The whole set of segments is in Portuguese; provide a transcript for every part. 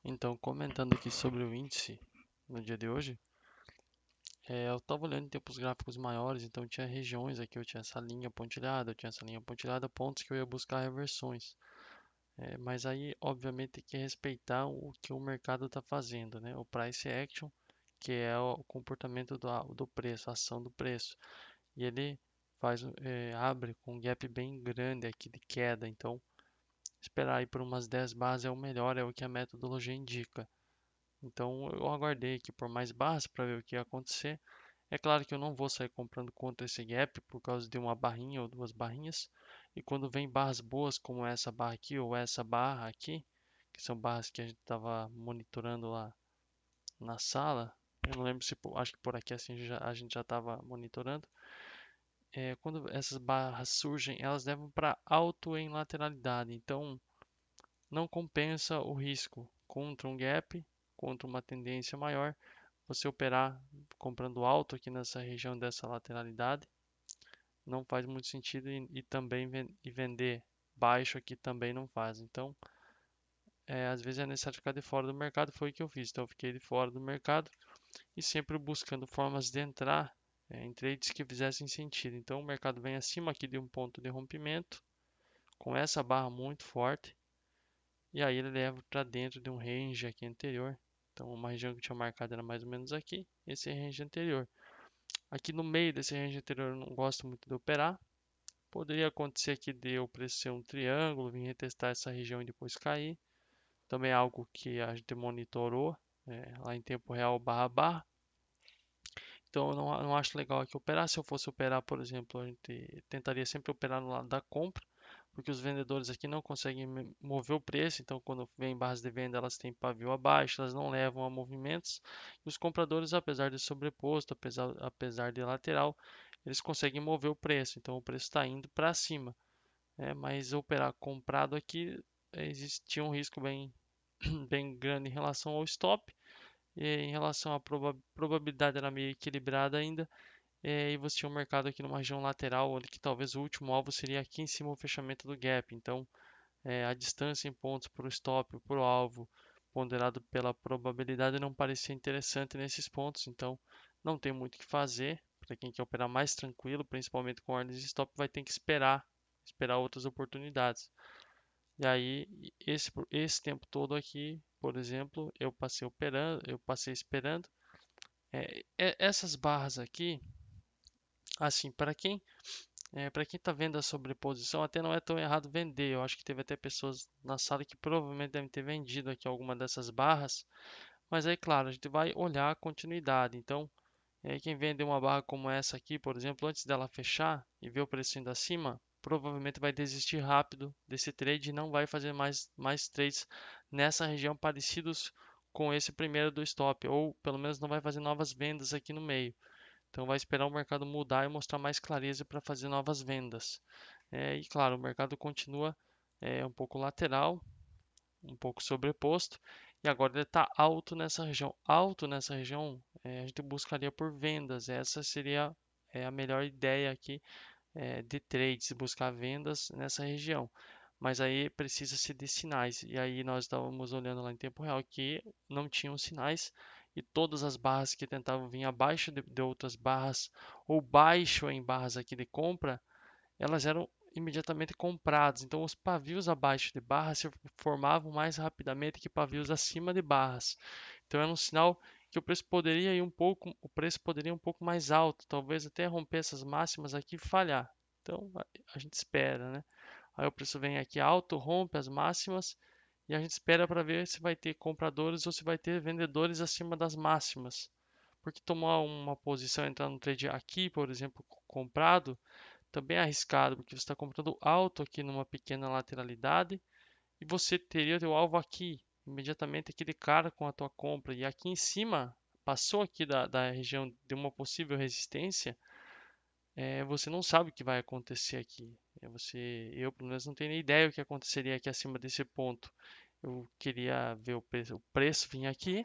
Então, comentando aqui sobre o índice no dia de hoje, eu estava olhando em tempos gráficos maiores, então tinha regiões aqui, eu tinha essa linha pontilhada, eu tinha essa linha pontilhada, pontos que eu ia buscar reversões. Mas aí, obviamente, tem que respeitar o que o mercado está fazendo, né? O price action, que é o comportamento do preço, a ação do preço. E ele abre com um gap bem grande aqui de queda, então esperar aí por umas 10 bases é o melhor, é o que a metodologia indica. Então eu aguardei aqui por mais barras para ver o que ia acontecer. É claro que eu não vou sair comprando contra esse gap por causa de uma barrinha ou duas barrinhas. E quando vem barras boas como essa barra aqui ou essa barra aqui, que são barras que a gente estava monitorando lá na sala, eu não lembro se acho que por aqui assim a gente já estava monitorando. Quando essas barras surgem, elas levam para alto em lateralidade. Então não compensa o risco contra um gap, contra uma tendência maior, você operar comprando alto aqui nessa região dessa lateralidade. Não faz muito sentido e também vender baixo aqui também não faz. Então, às vezes é necessário ficar de fora do mercado. Foi o que eu fiz. Então, eu fiquei de fora do mercado e sempre buscando formas de entrar em trades que fizessem sentido. Então, o mercado vem acima aqui de um ponto de rompimento com essa barra muito forte. E aí ele leva para dentro de um range aqui anterior. Então, uma região que eu tinha marcado era mais ou menos aqui. Esse é o range anterior. Aqui no meio desse range anterior eu não gosto muito de operar. Poderia acontecer aqui de eu preço ser um triângulo, vir retestar essa região e depois cair. Também é algo que a gente monitorou lá em tempo real barra barra. Então eu não acho legal aqui operar. Se eu fosse operar, por exemplo, a gente tentaria sempre operar no lado da compra, porque os vendedores aqui não conseguem mover o preço. Então quando vem barras de venda, elas têm pavio abaixo, elas não levam a movimentos. E os compradores, apesar de sobreposto, apesar de lateral, eles conseguem mover o preço. Então o preço está indo para cima. Mas operar comprado aqui existia um risco bem, bem grande em relação ao stop. E em relação à probabilidade era meio equilibrada ainda. E você tinha um mercado aqui numa região lateral, onde que talvez o último alvo seria aqui em cima o fechamento do gap. Então, a distância em pontos para o stop, para o alvo, ponderado pela probabilidade, não parecia interessante nesses pontos. Então, não tem muito o que fazer. Para quem quer operar mais tranquilo, principalmente com ordens de stop, vai ter que esperar outras oportunidades. E aí, esse tempo todo aqui, por exemplo, eu passei esperando. Essas barras aqui, assim, para quem está vendo a sobreposição, até não é tão errado vender. Eu acho que teve até pessoas na sala que provavelmente devem ter vendido aqui alguma dessas barras. Mas aí, claro, a gente vai olhar a continuidade. Então, quem vende uma barra como essa aqui, por exemplo, antes dela fechar e ver o preço indo acima, provavelmente vai desistir rápido desse trade e não vai fazer mais trades nessa região parecidos com esse primeiro do stop, ou pelo menos não vai fazer novas vendas aqui no meio. Então vai esperar o mercado mudar e mostrar mais clareza para fazer novas vendas. E claro, o mercado continua um pouco lateral, um pouco sobreposto, e agora ele está alto nessa região. Alto nessa região, a gente buscaria por vendas. Essa seria a melhor ideia aqui de trades, buscar vendas nessa região. Mas aí precisa-se de sinais. E aí nós estávamos olhando lá em tempo real que não tinham sinais e todas as barras que tentavam vir abaixo de outras barras ou baixo em barras aqui de compra, elas eram imediatamente compradas. Então os pavios abaixo de barras se formavam mais rapidamente que pavios acima de barras. Então era um sinal que o preço poderia ir um pouco mais alto, talvez até romper essas máximas aqui e falhar. Então a gente espera, né? Aí o preço vem aqui alto, rompe as máximas e a gente espera para ver se vai ter compradores ou se vai ter vendedores acima das máximas. Porque tomar uma posição, entrar no trade aqui, por exemplo, comprado, também é arriscado, porque você está comprando alto aqui numa pequena lateralidade e você teria o teu alvo aqui, imediatamente aqui de cara com a tua compra. E aqui em cima, passou aqui da região de uma possível resistência, você não sabe o que vai acontecer aqui. Eu pelo menos não tenho nem ideia o que aconteceria aqui acima desse ponto. Eu queria ver o preço vir aqui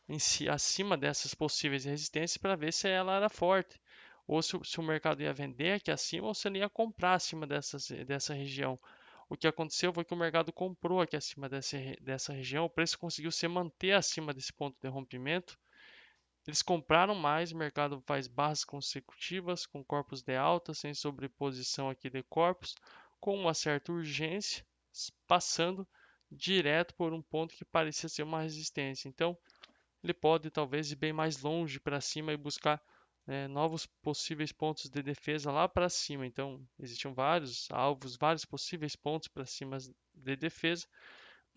em si, acima dessas possíveis resistências para ver se ela era forte. Ou se o mercado ia vender aqui acima ou se ele ia comprar acima dessa região. o que aconteceu foi que o mercado comprou aqui acima dessa região, o preço conseguiu se manter acima desse ponto de rompimento. Eles compraram mais, o mercado faz barras consecutivas com corpos de alta, sem sobreposição aqui de corpos, com uma certa urgência, passando direto por um ponto que parecia ser uma resistência. Então, ele pode talvez ir bem mais longe para cima e buscar novos possíveis pontos de defesa lá para cima. Então, existiam vários alvos, vários possíveis pontos para cima de defesa.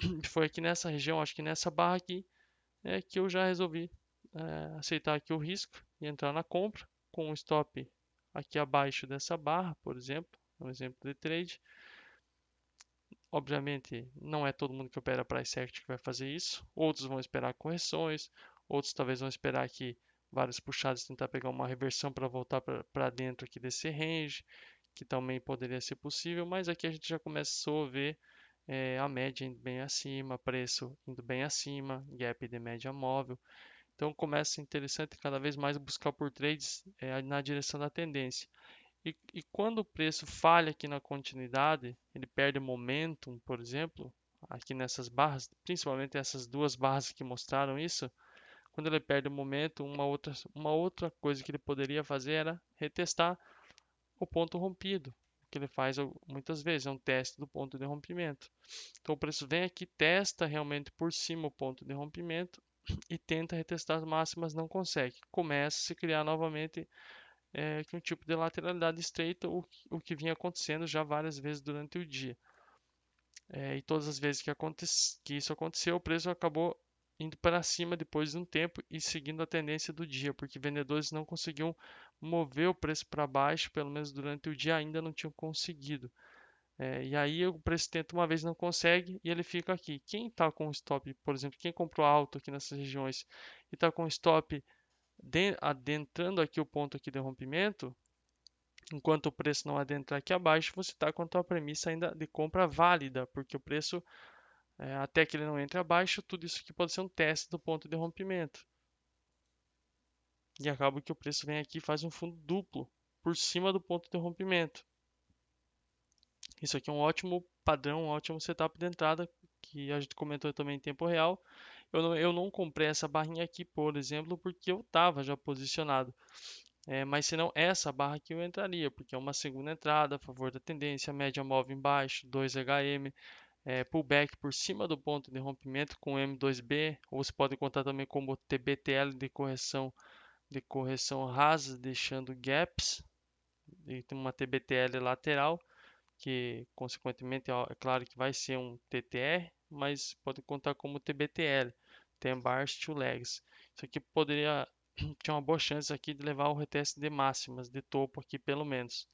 E foi aqui nessa região, acho que nessa barra aqui, que eu já resolvi aceitar aqui o risco e entrar na compra com um stop aqui abaixo dessa barra, por exemplo, um exemplo de trade. Obviamente, não é todo mundo que opera price action que vai fazer isso. Outros vão esperar correções, outros talvez vão esperar aqui várias puxadas, tentar pegar uma reversão para voltar para dentro aqui desse range, que também poderia ser possível, mas aqui a gente já começou a ver a média indo bem acima, preço indo bem acima, gap de média móvel. Então começa interessante cada vez mais buscar por trades na direção da tendência. E quando o preço falha aqui na continuidade, ele perde momentum, por exemplo, aqui nessas barras, principalmente essas duas barras que mostraram isso, quando ele perde o momento, uma outra coisa que ele poderia fazer era retestar o ponto rompido, que ele faz muitas vezes, é um teste do ponto de rompimento. Então o preço vem aqui, testa realmente por cima o ponto de rompimento e tenta retestar as máximas, não consegue. Começa a se criar novamente que um tipo de lateralidade estreita, o que vinha acontecendo já várias vezes durante o dia. E todas as vezes que isso aconteceu, o preço acabou indo para cima depois de um tempo e seguindo a tendência do dia, porque vendedores não conseguiam mover o preço para baixo, pelo menos durante o dia ainda não tinham conseguido. E aí o preço tenta uma vez, não consegue e ele fica aqui. Quem está com stop, por exemplo, quem comprou alto aqui nessas regiões e está com stop adentrando aqui o ponto aqui de rompimento, enquanto o preço não adentrar aqui abaixo, você está com a tua premissa ainda de compra válida, porque o preço, até que ele não entre abaixo, tudo isso aqui pode ser um teste do ponto de rompimento. E acaba que o preço vem aqui e faz um fundo duplo por cima do ponto de rompimento. Isso aqui é um ótimo padrão, um ótimo setup de entrada, que a gente comentou também em tempo real. Eu não comprei essa barrinha aqui, por exemplo, porque eu estava já posicionado. Mas se não, essa barra aqui eu entraria, porque é uma segunda entrada a favor da tendência, média móvel embaixo, 2HM, pullback por cima do ponto de rompimento com M2B, ou você pode contar também como TBTL de correção rasa, deixando gaps, e tem uma TBTL lateral, que consequentemente é claro que vai ser um TTR, mas pode contar como TBTL, Ten Bars to Legs. Isso aqui poderia tinha uma boa chance aqui de levar o reteste de máximas, de topo aqui pelo menos.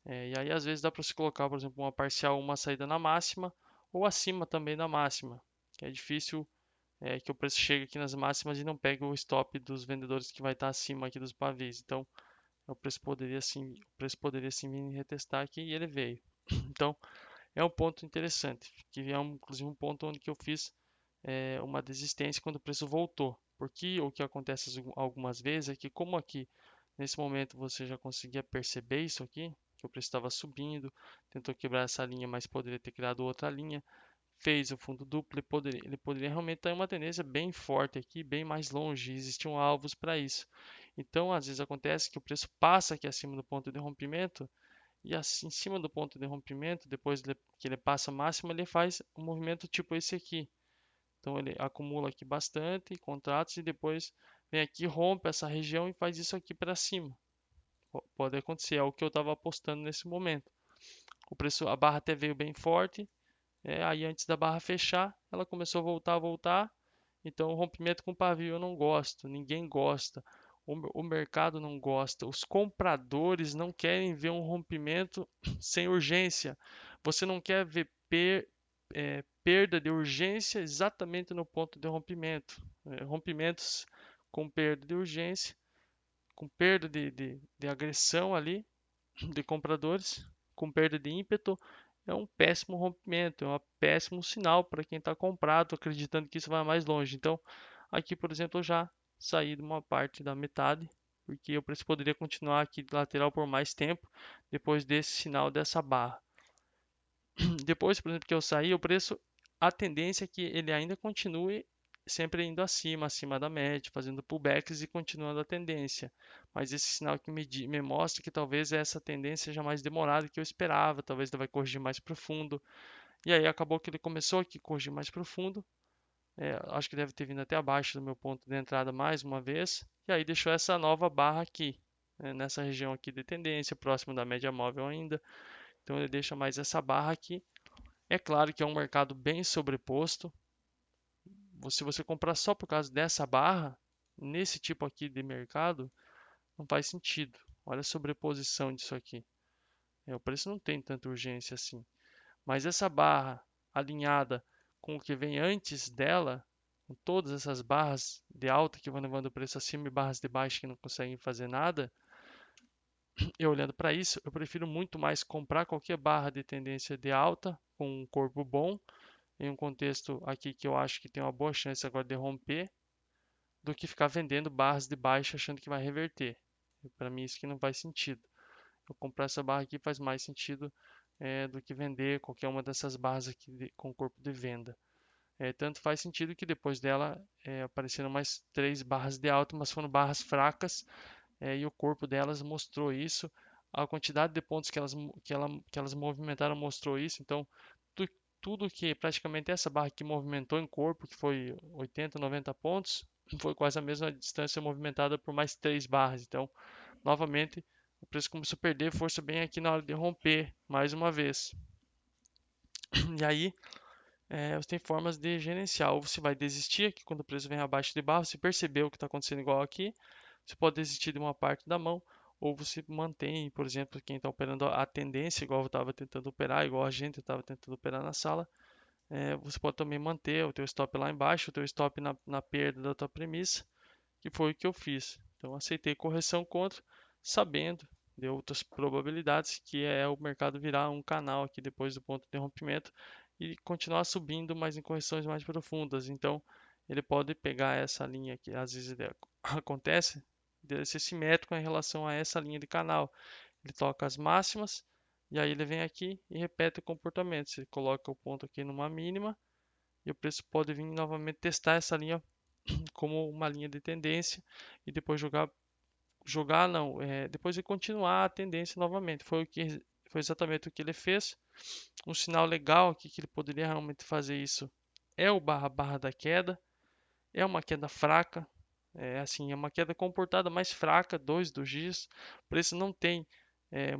E aí às vezes dá para se colocar, por exemplo, uma parcial, uma saída na máxima ou acima também da máxima, que é difícil que o preço chegue aqui nas máximas e não pegue o stop dos vendedores que vai estar acima aqui dos pavis. Então o preço poderia sim vir retestar aqui e ele veio. Então é um ponto interessante, que é inclusive um ponto onde que eu fiz uma desistência quando o preço voltou. Porque o que acontece algumas vezes é que, como aqui nesse momento você já conseguia perceber isso aqui, que o preço estava subindo, tentou quebrar essa linha, mas poderia ter criado outra linha, fez o fundo duplo, ele poderia realmente ter uma tendência bem forte aqui, bem mais longe, existiam alvos para isso. Então, às vezes acontece que o preço passa aqui acima do ponto de rompimento, e assim, em cima do ponto de rompimento, depois que ele passa máximo, ele faz um movimento tipo esse aqui. Então ele acumula aqui bastante contratos e depois vem aqui, rompe essa região e faz isso aqui para cima. Pode acontecer, é o que eu estava apostando nesse momento. O preço, a barra até veio bem forte, aí antes da barra fechar, ela começou a voltar. Então, o rompimento com pavio eu não gosto, ninguém gosta, o mercado não gosta, os compradores não querem ver um rompimento sem urgência. Você não quer ver perda de urgência exatamente no ponto de rompimento. Rompimentos com perda de urgência, com perda de agressão ali de compradores, com perda de ímpeto, é um péssimo rompimento, é um péssimo sinal para quem está comprado, acreditando que isso vai mais longe. Então, aqui, por exemplo, eu já saí de uma parte da metade, porque o preço poderia continuar aqui de lateral por mais tempo, depois desse sinal dessa barra. Depois, por exemplo, que eu saí, o preço, a tendência é que ele ainda continue sempre indo acima da média, fazendo pullbacks e continuando a tendência. Mas esse sinal que me mostra que talvez essa tendência seja mais demorada do que eu esperava, talvez ele vai corrigir mais profundo. E aí acabou que ele começou aqui a corrigir mais profundo. Acho que deve ter vindo até abaixo do meu ponto de entrada mais uma vez. E aí deixou essa nova barra aqui, nessa região aqui de tendência, próximo da média móvel ainda. Então ele deixa mais essa barra aqui. É claro que é um mercado bem sobreposto. Se você comprar só por causa dessa barra, nesse tipo aqui de mercado, não faz sentido. Olha a sobreposição disso aqui. O preço não tem tanta urgência assim. Mas essa barra alinhada com o que vem antes dela, com todas essas barras de alta que vão levando o preço acima e barras de baixo que não conseguem fazer nada, eu olhando para isso, eu prefiro muito mais comprar qualquer barra de tendência de alta com um corpo bom em um contexto aqui que eu acho que tem uma boa chance agora de romper, do que ficar vendendo barras de baixo achando que vai reverter. Para mim isso que não faz sentido. Eu comprar essa barra aqui faz mais sentido do que vender qualquer uma dessas barras aqui com corpo de venda. Tanto faz sentido que depois dela apareceram mais três barras de alta, mas foram barras fracas e o corpo delas mostrou isso. A quantidade de pontos que elas movimentaram mostrou isso. Então, tu, tudo que praticamente essa barra aqui movimentou em corpo, que foi 80, 90 pontos, foi quase a mesma distância movimentada por mais três barras. Então, novamente, o preço começou a perder força bem aqui na hora de romper, mais uma vez. E aí, você tem formas de gerenciar. Ou você vai desistir aqui quando o preço vem abaixo de barra, você percebeu o que está acontecendo igual aqui, você pode desistir de uma parte da mão, ou você mantém, por exemplo, quem está operando a tendência, igual eu estava tentando operar, igual a gente estava tentando operar na sala, você pode também manter o teu stop lá embaixo, o teu stop na perda da tua premissa, que foi o que eu fiz. Então aceitei correção contra, sabendo de outras probabilidades, que é o mercado virar um canal aqui depois do ponto de rompimento e continuar subindo, mas em correções mais profundas. Então ele pode pegar essa linha que às vezes acontece, de ser simétrico em relação a essa linha de canal. Ele toca as máximas e aí ele vem aqui e repete o comportamento. Você coloca o ponto aqui numa mínima e o preço pode vir novamente testar essa linha como uma linha de tendência e depois jogar não, depois de continuar a tendência novamente. Foi exatamente o que ele fez. Um sinal legal aqui que ele poderia realmente fazer isso é o barra barra da queda. É uma queda fraca, é uma queda comportada mais fraca, 2 dias. O preço não tem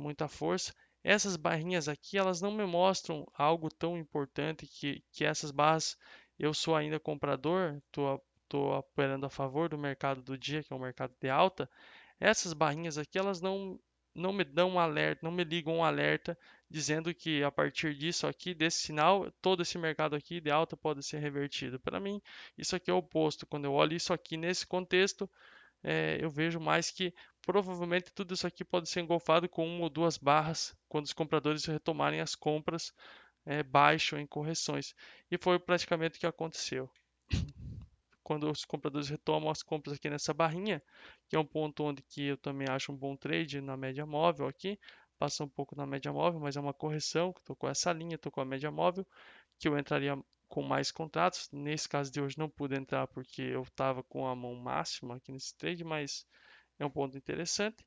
muita força. Essas barrinhas aqui, elas não me mostram algo tão importante que essas barras, eu sou ainda comprador, tô operando a favor do mercado do dia, que é um mercado de alta. Essas barrinhas aqui, elas não me dão um alerta, não me ligam um alerta dizendo que a partir disso aqui, desse sinal, todo esse mercado aqui de alta pode ser revertido. Para mim, isso aqui é o oposto. Quando eu olho isso aqui nesse contexto, eu vejo mais que provavelmente tudo isso aqui pode ser engolfado com uma ou duas barras quando os compradores retomarem as compras baixo em correções. E foi praticamente o que aconteceu. Quando os compradores retomam as compras aqui nessa barrinha, que é um ponto onde que eu também acho um bom trade na média móvel aqui, passa um pouco na média móvel, mas é uma correção, que estou com essa linha, estou com a média móvel, que eu entraria com mais contratos. Nesse caso de hoje não pude entrar porque eu estava com a mão máxima aqui nesse trade, mas é um ponto interessante.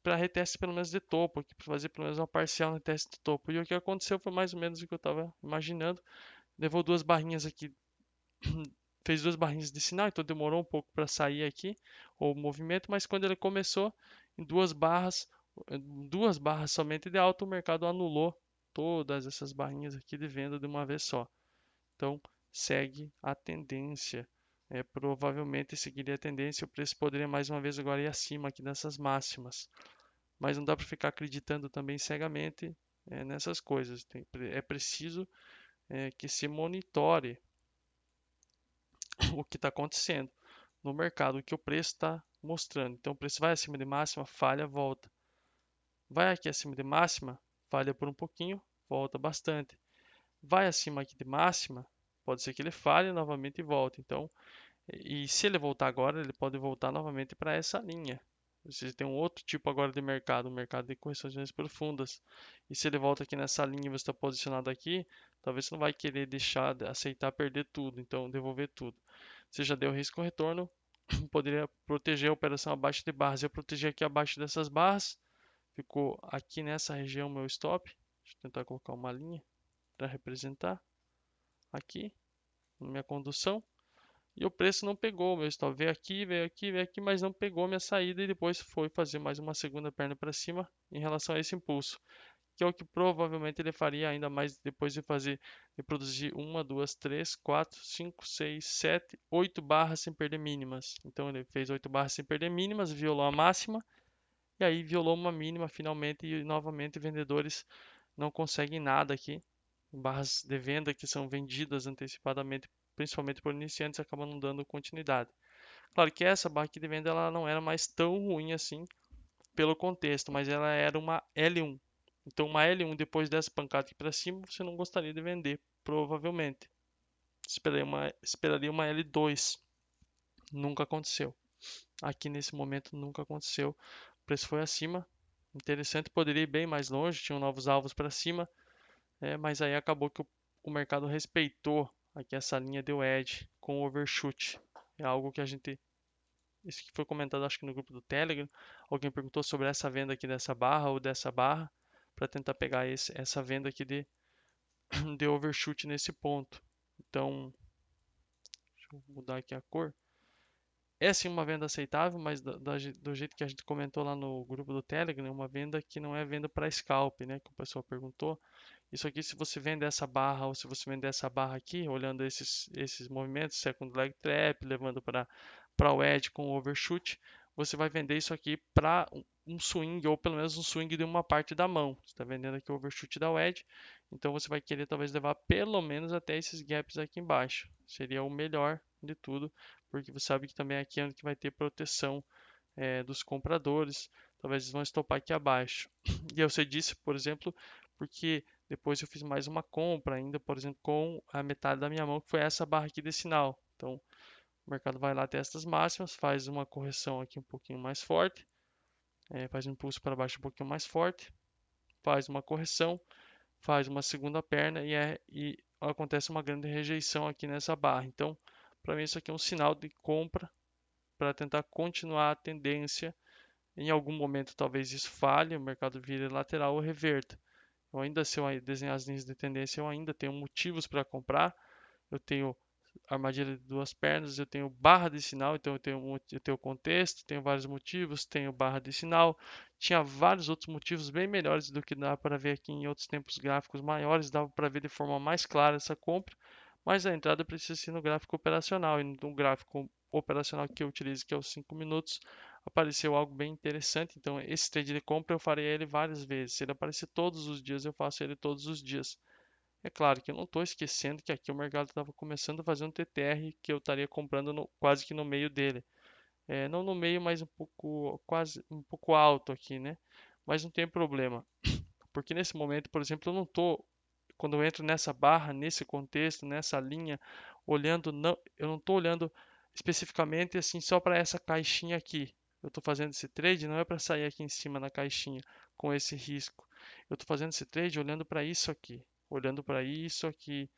Para reteste pelo menos de topo, aqui para fazer pelo menos uma parcial no teste de topo. E o que aconteceu foi mais ou menos o que eu estava imaginando. Levou duas barrinhas aqui, fez duas barrinhas de sinal, então demorou um pouco para sair aqui o movimento, mas quando ele começou em duas barras somente de alta, o mercado anulou todas essas barrinhas aqui de venda de uma vez só. Então segue a tendência. Provavelmente seguiria a tendência, o preço poderia mais uma vez agora ir acima aqui nessas máximas. Mas não dá para ficar acreditando também cegamente nessas coisas. É preciso que se monitore o que está acontecendo no mercado, o que o preço está mostrando. Então o preço vai acima de máxima, falha, volta. Vai aqui acima de máxima, falha por um pouquinho, volta bastante. Vai acima aqui de máxima, pode ser que ele falhe novamente e volte. Então, e se ele voltar agora, ele pode voltar novamente para essa linha. Você tem um outro tipo agora de mercado, um mercado de correções mais profundas. E se ele volta aqui nessa linha e você está posicionado aqui, talvez você não vai querer deixar, aceitar perder tudo, então devolver tudo. Você já deu risco-retorno, poderia proteger a operação abaixo de barras. Eu protegi aqui abaixo dessas barras, ficou aqui nessa região meu stop. Deixa eu tentar colocar uma linha para representar aqui na minha condução. E o preço não pegou, meu stop veio aqui, veio aqui, veio aqui, mas não pegou minha saída e depois foi fazer mais uma segunda perna para cima em relação a esse impulso, que é o que provavelmente ele faria ainda mais depois de produzir uma, duas, três, quatro, cinco, seis, sete, 8 barras sem perder mínimas. Então ele fez 8 barras sem perder mínimas, violou a máxima e aí violou uma mínima finalmente e novamente vendedores não conseguem nada aqui. Barras de venda que são vendidas antecipadamente, principalmente por iniciantes, acabam não dando continuidade. Claro que essa barra aqui de venda ela não era mais tão ruim assim pelo contexto, mas ela era uma L1. Então uma L1 depois dessa pancada aqui para cima, você não gostaria de vender, provavelmente. Esperaria uma L2. Nunca aconteceu. Aqui nesse momento nunca aconteceu. O preço foi acima. Interessante, poderia ir bem mais longe, tinham novos alvos para cima, mas aí acabou que o mercado respeitou aqui essa linha de wedge com overshoot. É algo que a gente, isso que foi comentado acho que no grupo do Telegram, alguém perguntou sobre essa venda aqui dessa barra ou dessa barra, para tentar pegar essa venda aqui de overshoot nesse ponto. Então, deixa eu mudar aqui a cor. É sim uma venda aceitável, mas do jeito que a gente comentou lá no grupo do Telegram, é uma venda que não é venda para scalp, né? Que o pessoal perguntou. Isso aqui, se você vender essa barra ou se você vender essa barra aqui, olhando esses movimentos, second leg trap, levando para o edge com o overshoot, você vai vender isso aqui para um swing, ou pelo menos um swing de uma parte da mão. Você está vendendo aqui o overshoot da wedge, então você vai querer talvez levar pelo menos até esses gaps aqui embaixo. Seria o melhor de tudo, porque você sabe que também aqui é onde que vai ter proteção dos compradores. Talvez eles vão estopar aqui abaixo. E eu sei disso, por exemplo, porque depois eu fiz mais uma compra ainda, por exemplo, com a metade da minha mão, que foi essa barra aqui de sinal. Então, o mercado vai lá até estas máximas, faz uma correção aqui um pouquinho mais forte, faz um impulso para baixo um pouquinho mais forte, faz uma correção, faz uma segunda perna e acontece uma grande rejeição aqui nessa barra. Então, para mim isso aqui é um sinal de compra para tentar continuar a tendência. Em algum momento talvez isso falhe, o mercado vire lateral ou reverta. Eu ainda, se eu desenhar as linhas de tendência, eu ainda tenho motivos para comprar. Eu tenho armadilha de duas pernas, eu tenho barra de sinal, então eu tenho contexto, tenho vários motivos, tenho barra de sinal. Tinha vários outros motivos bem melhores do que dá para ver aqui em outros tempos gráficos maiores, dava para ver de forma mais clara essa compra, mas a entrada precisa ser no gráfico operacional, e no gráfico operacional que eu utilizo, que é os 5 minutos, apareceu algo bem interessante. Então, esse trade de compra eu farei ele várias vezes. Se ele aparecer todos os dias, eu faço ele todos os dias. É claro que eu não estou esquecendo que aqui o mercado estava começando a fazer um TTR que eu estaria comprando quase que no meio dele. Não no meio, mas um pouco, quase um pouco alto aqui, né? Mas não tem problema, porque nesse momento, por exemplo, eu não estou, quando eu entro nessa barra, nesse contexto, nessa linha, olhando, não, eu não estou olhando especificamente assim só para essa caixinha aqui. Eu estou fazendo esse trade não é para sair aqui em cima na caixinha com esse risco. Eu estou fazendo esse trade olhando para isso aqui, olhando para isso aqui,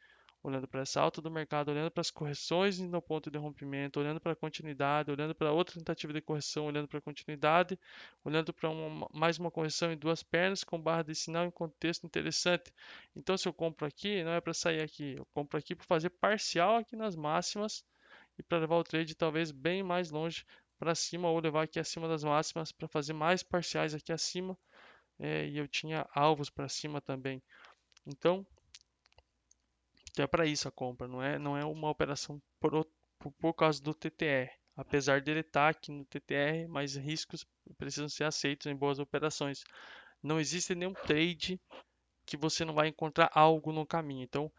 olhando para essa alta do mercado, olhando para as correções no ponto de rompimento, olhando para a continuidade, olhando para outra tentativa de correção, olhando para a continuidade, olhando para mais uma correção em duas pernas com barra de sinal em contexto interessante. Então, se eu compro aqui, não é para sair aqui, eu compro aqui para fazer parcial aqui nas máximas e para levar o trade talvez bem mais longe para cima ou levar aqui acima das máximas para fazer mais parciais aqui acima. E eu tinha alvos para cima também. Então, é para isso a compra, não é uma operação por causa do TTR. Apesar dele estar aqui no TTR, mas riscos precisam ser aceitos em boas operações. Não existe nenhum trade que você não vai encontrar algo no caminho. Então,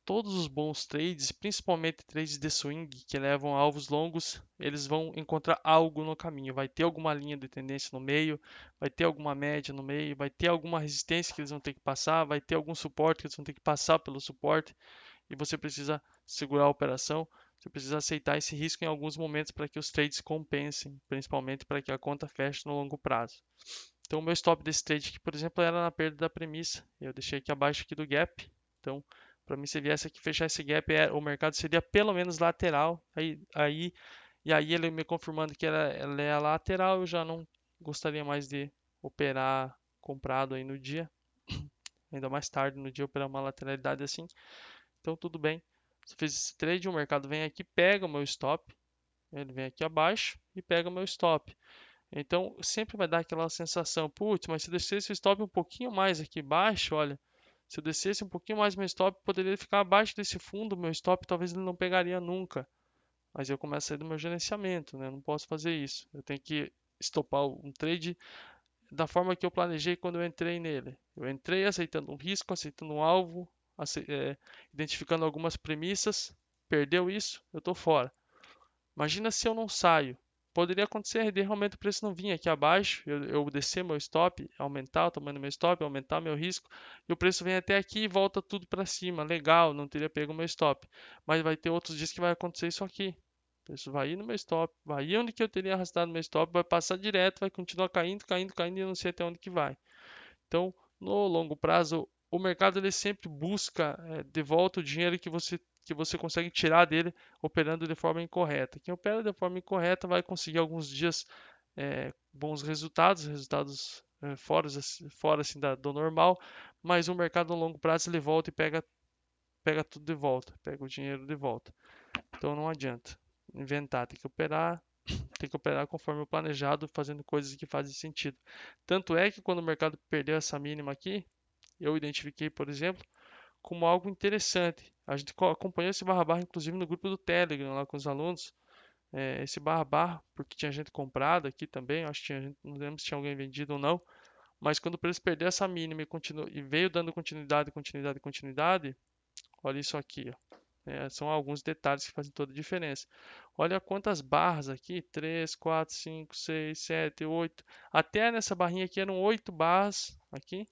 todos os bons trades, principalmente trades de swing que levam a alvos longos, eles vão encontrar algo no caminho. Vai ter alguma linha de tendência no meio, vai ter alguma média no meio, vai ter alguma resistência que eles vão ter que passar, vai ter algum suporte que eles vão ter que passar pelo suporte e você precisa segurar a operação. Você precisa aceitar esse risco em alguns momentos para que os trades compensem, principalmente para que a conta feche no longo prazo. Então, o meu stop desse trade aqui, por exemplo, era na perda da premissa. Eu deixei aqui abaixo aqui do gap. Então, para mim, se viesse aqui fechar esse gap, o mercado seria pelo menos lateral. E aí ele me confirmando que ela é lateral, eu já não gostaria mais de operar comprado aí no dia. Ainda mais tarde no dia operar uma lateralidade assim. Então, tudo bem. Se fiz esse trade, o mercado vem aqui, pega o meu stop. Ele vem aqui abaixo e pega o meu stop. Então, sempre vai dar aquela sensação, putz, mas se eu descesse o stop um pouquinho mais aqui embaixo, olha, se eu descesse um pouquinho mais meu stop, poderia ficar abaixo desse fundo, meu stop talvez ele não pegaria nunca. Mas eu começo a sair do meu gerenciamento, né? Eu não posso fazer isso. Eu tenho que estopar um trade da forma que eu planejei quando eu entrei nele. Eu entrei aceitando um risco, aceitando um alvo, identificando algumas premissas, perdeu isso, eu estou fora. Imagina se eu não saio. Poderia acontecer de realmente o preço não vir aqui abaixo, eu descer meu stop, aumentar o tamanho do meu stop, aumentar meu risco, e o preço vem até aqui e volta tudo para cima. Legal, não teria pego o meu stop. Mas vai ter outros dias que vai acontecer isso aqui. O preço vai ir no meu stop, vai ir onde que eu teria arrastado meu stop, vai passar direto, vai continuar caindo, caindo, caindo e eu não sei até onde que vai. Então, no longo prazo, o mercado ele sempre busca de volta o dinheiro que você consegue tirar dele operando de forma incorreta. Quem opera de forma incorreta vai conseguir alguns dias bons resultados fora assim, do normal, mas o mercado no longo prazo ele volta e pega tudo de volta, pega o dinheiro de volta. Então não adianta inventar, tem que operar conforme o planejado, fazendo coisas que fazem sentido. Tanto é que quando o mercado perdeu essa mínima aqui, eu identifiquei, por exemplo, como algo interessante. A gente acompanhou esse barra barra, inclusive no grupo do Telegram, lá com os alunos. Esse barra barra, porque tinha gente comprada aqui também, acho que tinha gente, não lembro se tinha alguém vendido ou não. Mas quando o preço perdeu essa mínima e veio dando continuidade, continuidade, continuidade, olha isso aqui, ó. São alguns detalhes que fazem toda a diferença. Olha quantas barras aqui: 3, 4, 5, 6, 7, 8. Até nessa barrinha aqui eram 8 barras aqui,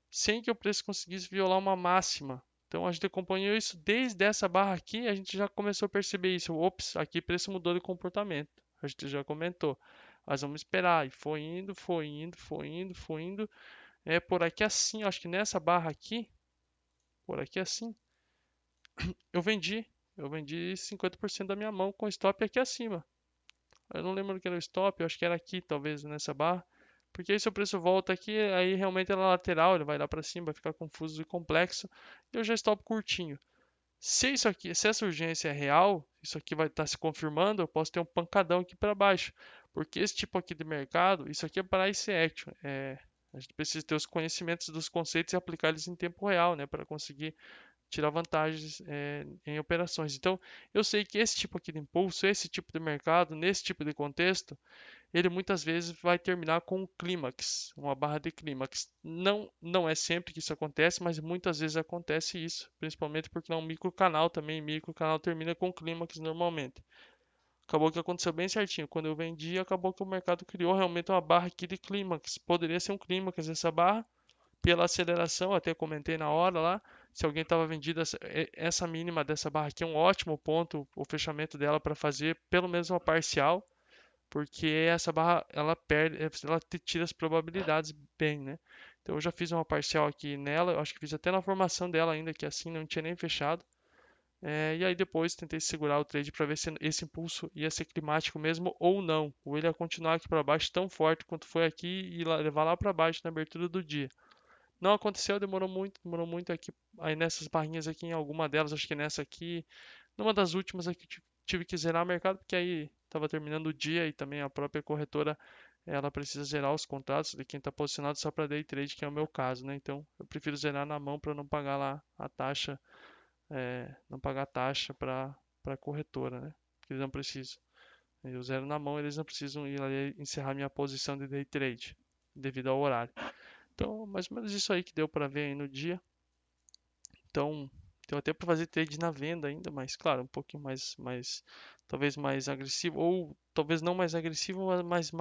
sem que o preço conseguisse violar uma máxima. Então a gente acompanhou isso desde essa barra aqui, a gente já começou a perceber isso. Ops, aqui o preço mudou de comportamento. A gente já comentou. Mas vamos esperar. E foi indo, foi indo, foi indo, foi indo. Por aqui assim, acho que nessa barra aqui, por aqui assim, eu vendi. Eu vendi 50% da minha mão com stop aqui acima. Eu não lembro que era o stop, eu acho que era aqui, talvez, nessa barra. Porque aí se o preço volta aqui, aí realmente ela é lateral, ele vai lá para cima, vai ficar confuso e complexo. E eu já stop curtinho. Se isso aqui, se essa urgência é real, isso aqui vai estar se confirmando, eu posso ter um pancadão aqui para baixo. Porque esse tipo aqui de mercado, isso aqui é price action. A gente precisa ter os conhecimentos dos conceitos e aplicar eles em tempo real, né, para conseguir tirar vantagens em operações. Então, eu sei que esse tipo aqui de impulso, esse tipo de mercado, nesse tipo de contexto, ele muitas vezes vai terminar com um clímax, uma barra de clímax. Não é sempre que isso acontece, mas muitas vezes acontece isso, principalmente porque é um microcanal também, microcanal termina com clímax normalmente. Acabou que aconteceu bem certinho. Quando eu vendi, acabou que o mercado criou realmente uma barra aqui de clímax. Poderia ser um clímax essa barra, pela aceleração, até comentei na hora lá, se alguém estava vendido essa mínima dessa barra aqui é um ótimo ponto, o fechamento dela para fazer pelo menos uma parcial, porque essa barra ela perde, ela te tira as probabilidades bem, né? Então eu já fiz uma parcial aqui nela, eu acho que fiz até na formação dela ainda, que assim não tinha nem fechado. E aí depois tentei segurar o trade para ver se esse impulso ia ser climático mesmo ou não, ou ele ia continuar aqui para baixo tão forte quanto foi aqui e levar lá para baixo na abertura do dia. Não aconteceu, demorou muito aqui, aí nessas barrinhas aqui, em alguma delas, acho que nessa aqui, numa das últimas aqui, tive que zerar o mercado, porque aí estava terminando o dia e também a própria corretora, ela precisa zerar os contratos de quem está posicionado só para day trade, que é o meu caso, né? Então, eu prefiro zerar na mão para não pagar lá a taxa, não pagar taxa para a corretora, né? Porque eles não precisam. Eu zero na mão, eles não precisam ir ali encerrar minha posição de day trade, devido ao horário. Então, mais ou menos isso aí que deu para ver aí no dia. Então, deu até para fazer trade na venda ainda, mas claro, um pouquinho talvez mais agressivo, ou talvez não mais agressivo, mas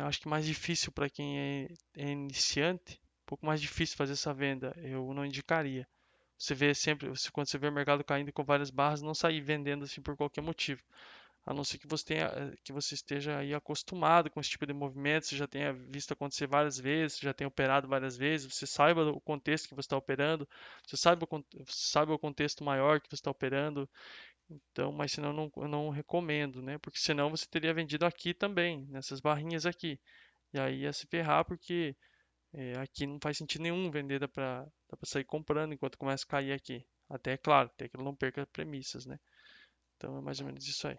acho que mais difícil para quem é iniciante, um pouco mais difícil fazer essa venda, eu não indicaria. Você vê sempre, quando você vê o mercado caindo com várias barras, não sair vendendo assim por qualquer motivo. A não ser que você tenha, que você esteja aí acostumado com esse tipo de movimento, você já tenha visto acontecer várias vezes, você já tenha operado várias vezes, você saiba o contexto que você está operando, você sabe o contexto maior que você está operando. Então, mas senão eu não recomendo, né? Porque senão você teria vendido aqui também, nessas barrinhas aqui. E aí ia se ferrar porque aqui não faz sentido nenhum vender, dá pra sair comprando enquanto começa a cair aqui. Até, claro, até que ele não perca premissas, né? Então é mais ou menos isso aí.